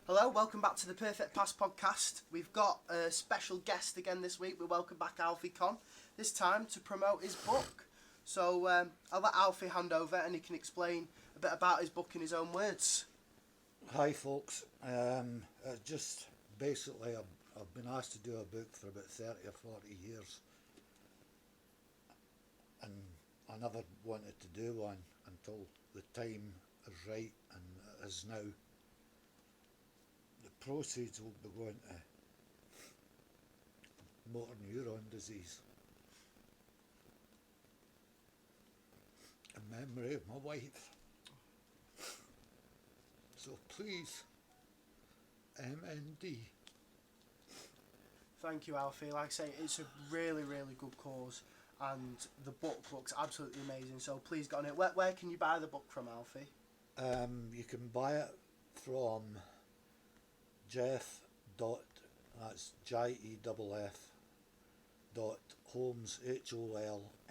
Hello, welcome back to the Perfect Pass podcast. We've got a special guest again this week. We welcome back Alfie Conn, this time to promote his book. So I'll let Alfie hand over and he can explain a bit about his book in his own words. Hi folks, just basically I've been asked to do a book for about 30 or 40 years and I never wanted to do one until the time is right, and it is now. The proceeds will be going to motor neuron disease in memory of my wife. So please, MND. Thank you, Alfie. Like I say, it's a really, really good cause and the book looks absolutely amazing. So please get on it. Where can you buy the book from, Alfie? You can buy it from Jeff. That's JEFF. Holmes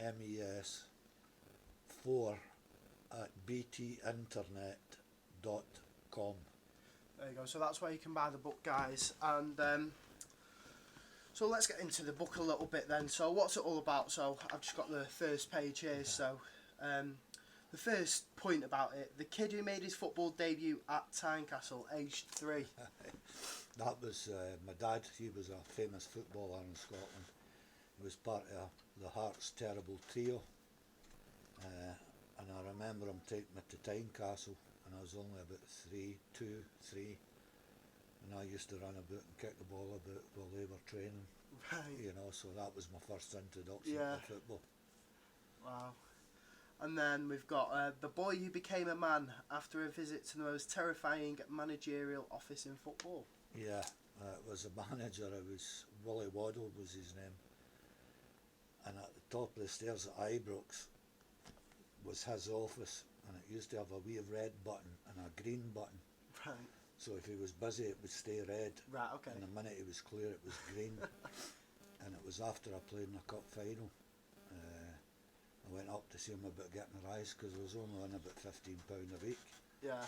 HOLMES 4 at btinternet.com. There you go. So that's where you can buy the book, guys. And so let's get into the book a little bit then. So what's it all about? So I've just got the first page here. Yeah. So the first point about it: the kid who made his football debut at Tynecastle, aged 3. That was my dad. He was a famous footballer in Scotland. He was part of the Hearts' terrible trio, and I remember him taking me to Tynecastle, and I was only about 3, and I used to run about and kick the ball about while they were training. Right. You know, so that was my first introduction Yeah. to football. Wow. And then we've got the boy who became a man after a visit to the most terrifying managerial office in football. Yeah, it was a manager. It was Willie Waddle was his name, and at the top of the stairs at Ibrox was his office, and it used to have a wee red button and a green button. Right. So if he was busy, it would stay red. Right. Okay. And the minute he was clear, it was green. And it was after I played in a cup final. I went up to see him about getting a rise because I was only on about £15 a week. Yeah.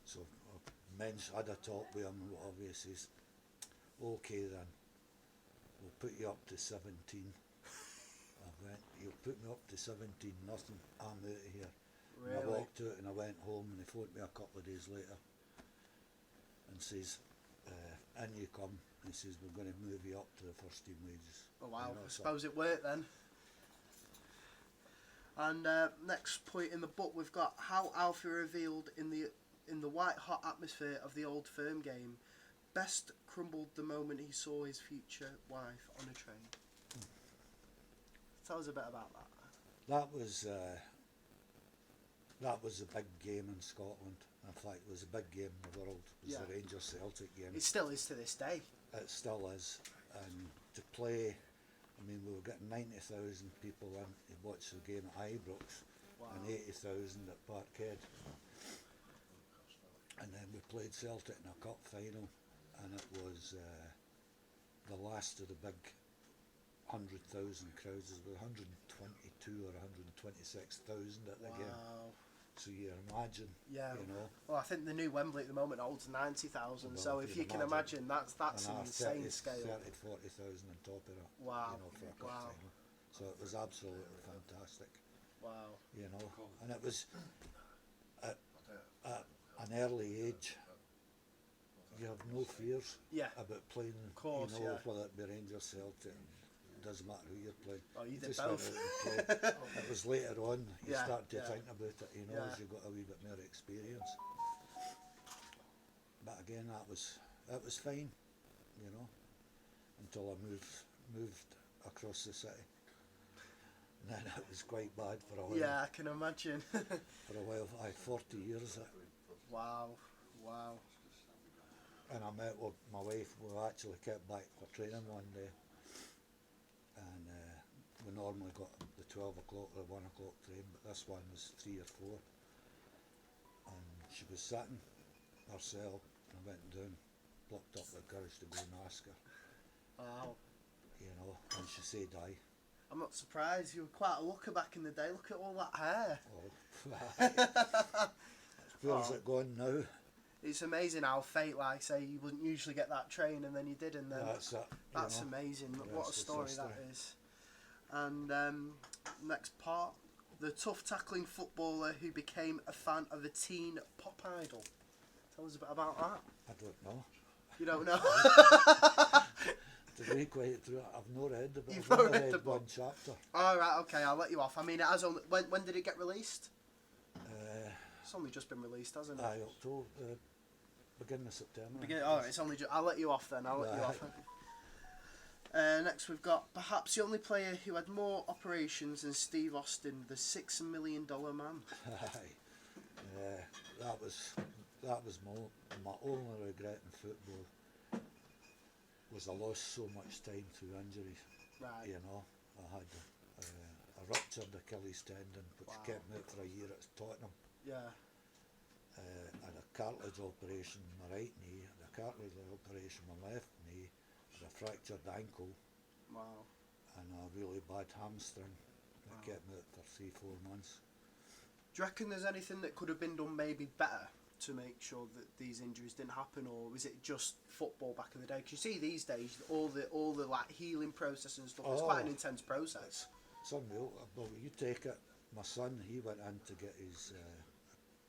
So I had a talk with him, obviously. Okay then, we'll put you up to 17. I went, you'll put me up to 17, nothing, I'm out of here. Really? And I walked out and I went home, and he phoned me a couple of days later and says, in you come. He says, we're going to move you up to the first team wages. Oh wow, You know, I suppose it worked then. And next point in the book, we've got how Alfie revealed in the white hot atmosphere of the Old Firm game, best crumbled the moment he saw his future wife on a train. Tell us a bit about that. That was a big game in Scotland. In fact, it was a big game in the world. It was the Rangers Celtic game. It still is to this day. It still is. And to play, I mean, we were getting 90,000 people in to watch the game at Ibrox. Wow. And 80,000 at Parkhead. And then we played Celtic in a cup final, and it was the last of the big 100,000 crowds. There were 122 or 126,000 at the game. So you imagine, yeah. You know. Well, I think the new Wembley at the moment holds 90,000. Well, so if you can imagine, that's an insane scale. 30, 40,000 on top of it. Wow. You know, for a cup final. So it was absolutely fantastic. Wow. You know, and it was at an early age. You have no fears about playing. Of course, you know, whether it be Rangers, Celtic. It doesn't matter who you're playing. Oh, you did just both. Went out and played. It was later on you start to think about it, you know, as you got a wee bit more experience. But again, it was fine, you know, until I moved across the city. And then it was quite bad for a while. Yeah, I can imagine. For a while, 40 years. Wow. And I met with my wife. We actually kept back for training one day. And we normally got the 12 o'clock or 1 o'clock train, but this one was 3 or 4. And she was sitting herself, and I went down, plucked up the courage to go and ask her. Wow. You know, and she said aye. I'm not surprised. You were quite a looker back in the day. Look at all that hair. Oh, where's it gone now? It's amazing how fate, like say, you wouldn't usually get that train, and then you did, and then that's amazing. Yes, what a story that is. And next part, the tough tackling footballer who became a fan of a teen pop idol. Tell us a bit about that. I don't know. You don't know? To be quite true, I've not read the book. You've I've not only read the read book? one chapter. All right, okay, I'll let you off. I mean, it has only. When did it get released? It's only just been released, hasn't it? October, beginning of September. Alright, it's only. I'll let you off then. I'll let you off. Next, we've got perhaps the only player who had more operations than Steve Austin, the $6 million man. That was my only regret in football. Was I lost so much time through injuries. Right. You know, I had a ruptured Achilles tendon, which kept me out for a year at Tottenham. Yeah. I had a cartilage operation in my right knee, and a cartilage operation in my left knee, and a fractured ankle. Wow. And a really bad hamstring that kept me out for 3-4 months. Do you reckon there's anything that could have been done maybe better to make sure that these injuries didn't happen, or was it just football back in the day? Because you see these days all the like healing process and stuff. It's quite an intense process. It's unreal. Well, you take it. My son, he went in to get his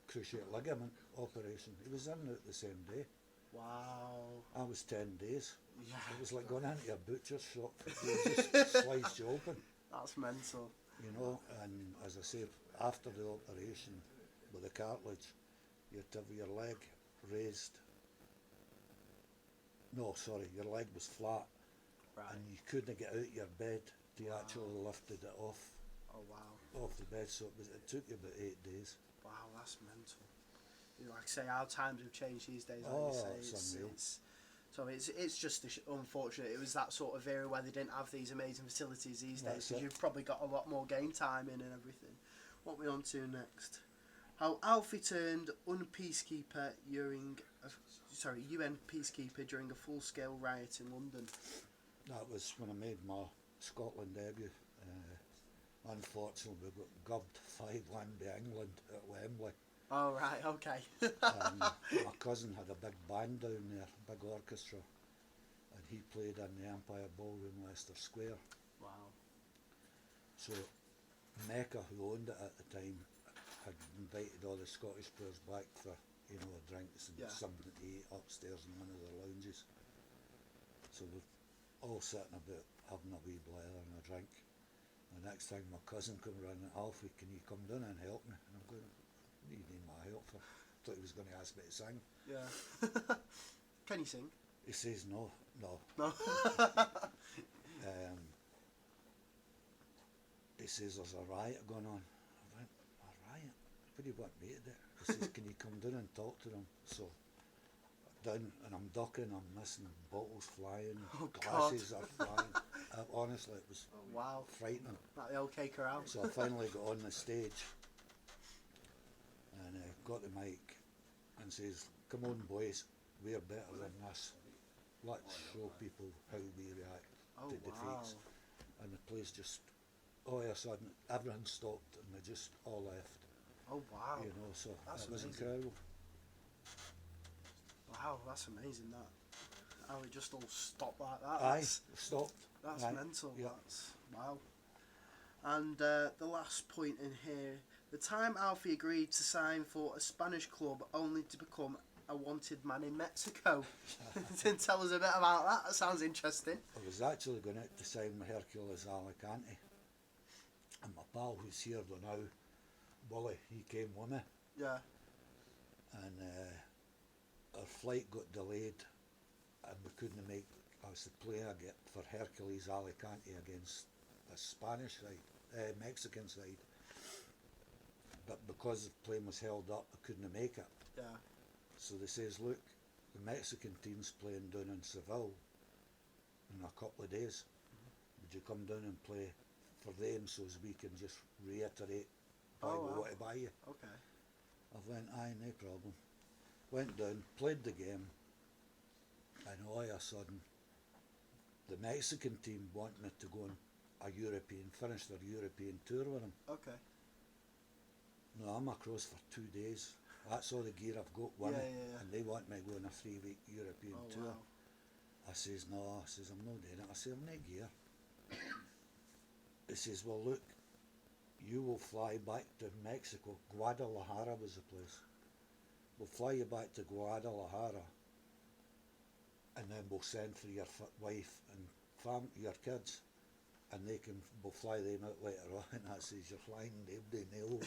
cruciate ligament operation. He was in it the same day. Wow. I was 10 days. Yeah. It was like going into a butcher's shop. They just sliced you open. That's mental. You know, and as I say, after the operation with the cartilage, you had to have your leg raised. No, sorry, your leg was flat. Right. And you couldn't get out your bed till you actually lifted it off. Oh wow. Off the bed, so it took you about 8 days. Wow, that's mental. Like I say, how times have changed these days. Like you say, it's just unfortunate. It was that sort of era where they didn't have these amazing facilities these days. Because you've probably got a lot more game time in and everything. What are we on to next? How Alfie turned UN peacekeeper during a full-scale riot in London. That was when I made my Scotland debut. Unfortunately, we got gubbed 5-1 by England at Wembley. Oh right, okay. My cousin had a big band down there, big orchestra, and he played in the Empire Ballroom, Leicester Square. Wow. So Mecca, who owned it at the time, had invited all the Scottish players back for drinks and something to eat upstairs in one of the lounges. So we're all sitting about having a wee blather and a drink. The next time my cousin come round, Alfie, can you come down and help me? And I'm going, what do you need my help for? Thought he was going to ask me to sing. Yeah. Can you sing? He says no. He says there's a riot going on. I went, a riot? What do you want me to do? He says, can you come down and talk to them? So down, and I'm ducking, I'm missing bottles flying, glasses are flying. Honestly, it was frightening. Like the old cake around. So I finally got on the stage and got the mic and says, come on boys, we're better than this. Let's show people how we react to defeats. And the place just, all of a sudden, everything stopped and they just all left. Oh wow. So that's it was amazing. incredible. Wow, that's amazing that. How it just all stopped like that. Stopped. That's mental. Yeah. That's wow. And the last point in here, the time Alfie agreed to sign for a Spanish club only to become a wanted man in Mexico. Tell us a bit about that. That sounds interesting. I was actually going out to sign with Hercules Alicante, and my pal who's here now, Wally, he came with me. Yeah. And our flight got delayed, and we couldn't make. I was playing for Hercules Alicante against a Spanish side, Mexican side. But because the plane was held up, I couldn't make it. Yeah. So they says, look, the Mexican team's playing down in Seville in a couple of days. Would you come down and play for them so as we can just reiterate why we want to buy you? Okay. I went, aye, no problem. Went down, played the game, and all of a sudden, the Mexican team want me to go on finish their European tour with them. Okay. No, I'm across for 2 days. That's all the gear I've got winning. Yeah. And they want me to go on a 3-week European tour. Wow. I says, no, I says, I'm not doing it. I said, I'm not gear. He says, well, look, you will fly back to Mexico. Guadalajara was the place. We'll fly you back to Guadalajara, and then we'll send for your wife and your kids, and we'll fly them out later on. And I says, you're flying nailed.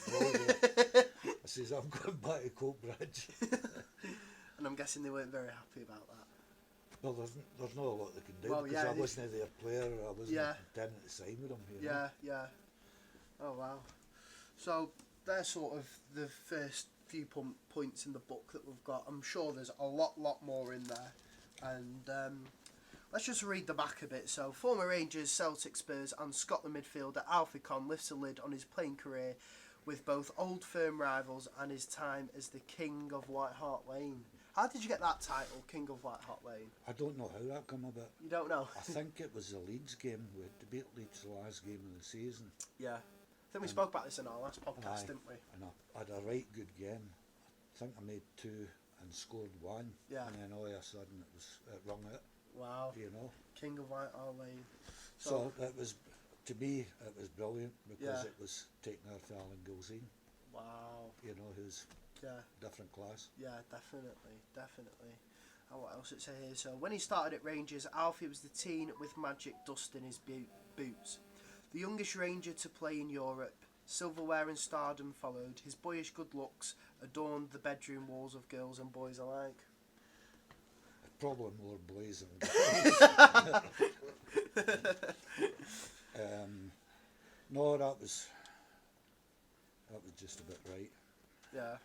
I says, I'm going back to Coatbridge. And I'm guessing they weren't very happy about that. Well, there's not a lot they can do, Well, because yeah, I wasn't their player, I wasn't intending to sign with them. You know? Yeah. Oh wow. So they're sort of the first few points in the book that we've got. I'm sure there's a lot more in there. And let's just read the back a bit. So, former Rangers, Celtic, Spurs and Scotland midfielder Alfie Conn lifts a lid on his playing career with both old firm rivals and his time as the King of White Hart Lane. How did you get that title, King of White Hart Lane? I don't know how that come about. You don't know? I think it was the Leeds game. We had to beat Leeds the last game of the season. Yeah. I think we spoke about this in our last podcast, didn't we? And I had a right good game. I think I made 2 and scored 1. Yeah. And then all of a sudden it rung out. Wow. You know. King of White Hart Lane. So it was, to me, it was brilliant, because Yeah. it was taking our fella in Gulzine. Wow. You know, who's different class. Yeah, definitely. And what else it say here? So, when he started at Rangers, Alfie was the teen with magic dust in his boots. The youngest Ranger to play in Europe, silverware and stardom followed. His boyish good looks adorned the bedroom walls of girls and boys alike. Probably more boys than girls. No, that was just about right. Yeah.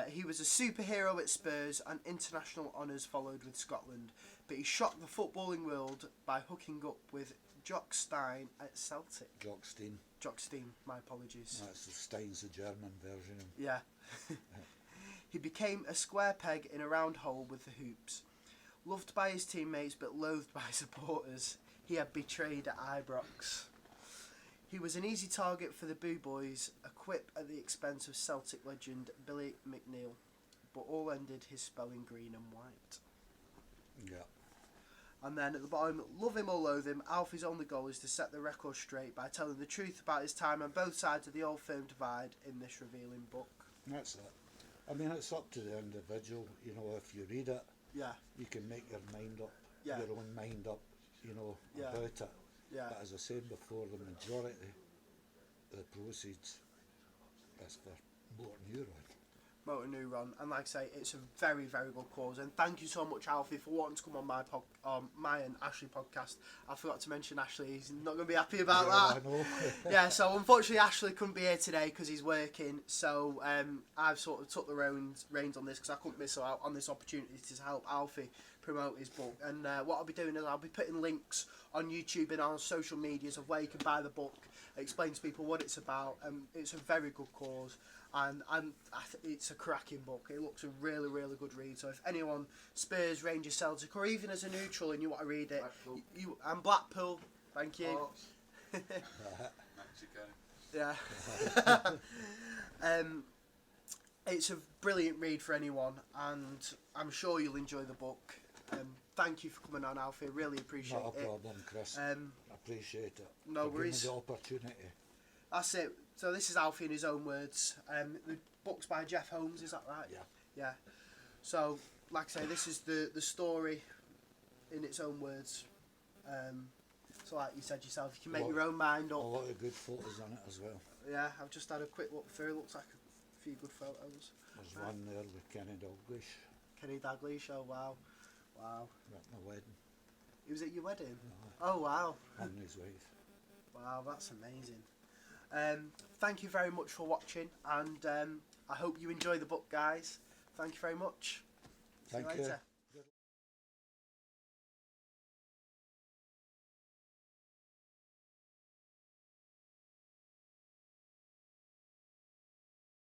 He was a superhero at Spurs and international honours followed with Scotland, but he shocked the footballing world by hooking up with Jock Stein at Celtic. Jock Stein, my apologies. That's the Stein's the German version. Yeah. He became a square peg in a round hole with the hoops. Loved by his teammates but loathed by supporters, he had betrayed at Ibrox. He was an easy target for the Boo Boys, a quip at the expense of Celtic legend Billy McNeil, but all ended his spell in green and white. Yeah. And then at the bottom, love him or loathe him, Alfie's only goal is to set the record straight by telling the truth about his time on both sides of the old firm divide in this revealing book. That's it. I mean, it's up to the individual. You know, if you read it, Yeah. you can make your mind up, Yeah. your own mind up, you know, Yeah. about it. Yeah. But as I said before, the majority of the proceeds is for motor neuron. Motor Neuron, and like I say, it's a very good cause. And thank you so much, Alfie, for wanting to come on my and Ashley podcast. I forgot to mention Ashley; he's not going to be happy about that. I know. Yeah, so unfortunately, Ashley couldn't be here today because he's working. So I've sort of took the reins on this because I couldn't miss out on this opportunity to help Alfie promote his book. And what I'll be doing is I'll be putting links on YouTube and on social medias of where you can buy the book, explain to people what it's about. It's a very good cause. And it's a cracking book. It looks a really good read. So if anyone, Spurs, Rangers, Celtic, or even as a neutral and you want to read it, and Blackpool, thank you. Mexico. Yeah. It's a brilliant read for anyone, and I'm sure you'll enjoy the book. Thank you for coming on, Alfie. I really appreciate it. Not a problem, Chris. I appreciate it. No worries. Give me the opportunity. That's it. So this is Alfie in his own words. The book's by Jeff Holmes, is that right? Yeah. Yeah. So, like I say, this is the story in its own words. So like you said yourself, you can make your own mind A up. lot of good photos on it as well. Yeah, I've just had a quick look through. Looks like a few good photos. There's one there with Kenny Dalglish Kenny Dalglish, oh wow. Wow. at my wedding. He was at your wedding? No, Oh wow. and his wife. Wow, that's amazing. Thank you very much for watching, and I hope you enjoy the book, guys. Thank you very much. See Thank you you. later.